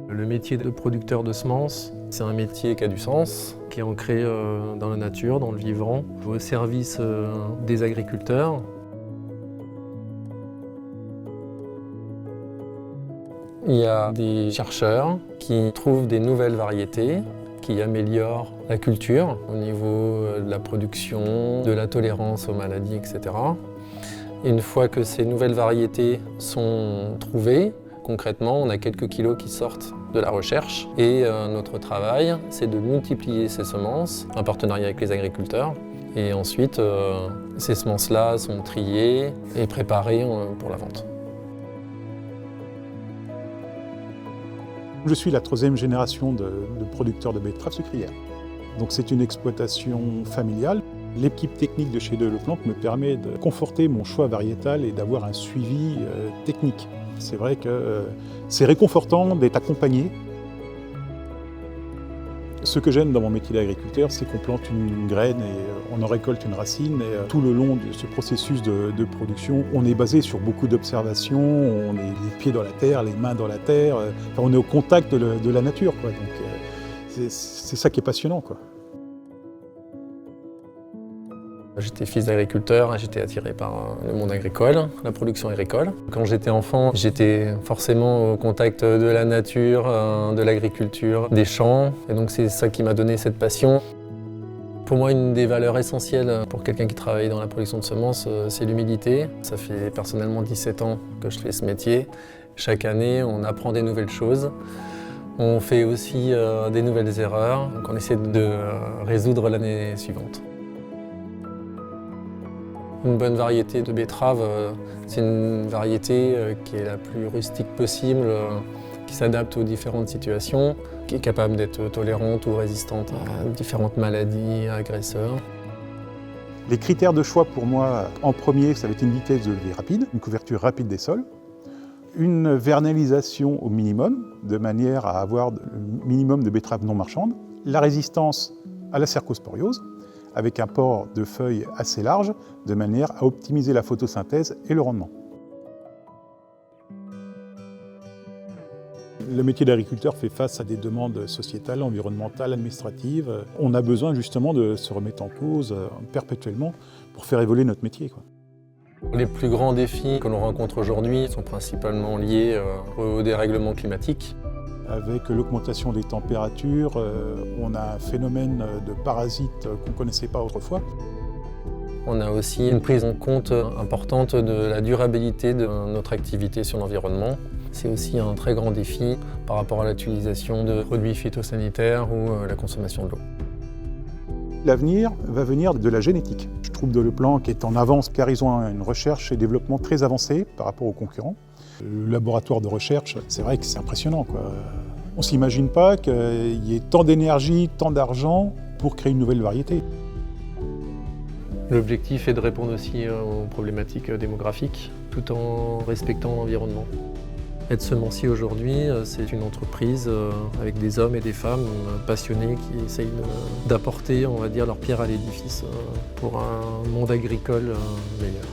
Le métier de producteur de semences, c'est un métier qui a du sens, qui est ancré dans la nature, dans le vivant, au service des agriculteurs. Il y a des chercheurs qui trouvent des nouvelles variétés, qui améliorent la culture au niveau de la production, de la tolérance aux maladies, etc. Et une fois que ces nouvelles variétés sont trouvées, concrètement, on a quelques kilos qui sortent de la recherche et notre travail, c'est de multiplier ces semences en partenariat avec les agriculteurs. Et ensuite, ces semences-là sont triées et préparées pour la vente. Je suis la troisième génération de producteurs de betteraves sucrières. Donc c'est une exploitation familiale. L'équipe technique de chez Deleplantes me permet de conforter mon choix variétal et d'avoir un suivi technique. C'est vrai que c'est réconfortant d'être accompagné. Ce que j'aime dans mon métier d'agriculteur, c'est qu'on plante une graine et on en récolte une racine. Et tout le long de ce processus de production, on est basé sur beaucoup d'observations, on est les pieds dans la terre, les mains dans la terre. Enfin, on est au contact de la nature, quoi. Donc c'est ça qui est passionnant, quoi. J'étais fils d'agriculteur, j'étais attiré par le monde agricole, la production agricole. Quand j'étais enfant, j'étais forcément au contact de la nature, de l'agriculture, des champs. Et donc c'est ça qui m'a donné cette passion. Pour moi, une des valeurs essentielles pour quelqu'un qui travaille dans la production de semences, c'est l'humilité. Ça fait personnellement 17 ans que je fais ce métier. Chaque année, on apprend des nouvelles choses. On fait aussi des nouvelles erreurs qu'on essaie de résoudre l'année suivante. Une bonne variété de betterave, c'est une variété qui est la plus rustique possible, qui s'adapte aux différentes situations, qui est capable d'être tolérante ou résistante à différentes maladies, agresseurs. Les critères de choix pour moi, en premier, ça va être une vitesse de levée rapide, une couverture rapide des sols, une vernalisation au minimum, de manière à avoir le minimum de betteraves non marchandes, la résistance à la cercosporiose, avec un port de feuilles assez large, de manière à optimiser la photosynthèse et le rendement. Le métier d'agriculteur fait face à des demandes sociétales, environnementales, administratives. On a besoin justement de se remettre en cause perpétuellement pour faire évoluer notre métier, quoi. Les plus grands défis que l'on rencontre aujourd'hui sont principalement liés au dérèglement climatique. Avec l'augmentation des températures, on a un phénomène de parasites qu'on ne connaissait pas autrefois. On a aussi une prise en compte importante de la durabilité de notre activité sur l'environnement. C'est aussi un très grand défi par rapport à l'utilisation de produits phytosanitaires ou la consommation de l'eau. L'avenir va venir de la génétique. Je trouve Deleplantes est en avance car ils ont une recherche et développement très avancé par rapport aux concurrents. Le laboratoire de recherche, c'est vrai que c'est impressionnant, quoi. On ne s'imagine pas qu'il y ait tant d'énergie, tant d'argent pour créer une nouvelle variété. L'objectif est de répondre aussi aux problématiques démographiques tout en respectant l'environnement. Être semencier aujourd'hui, c'est une entreprise avec des hommes et des femmes passionnés qui essayent d'apporter, on va dire, leur pierre à l'édifice pour un monde agricole meilleur.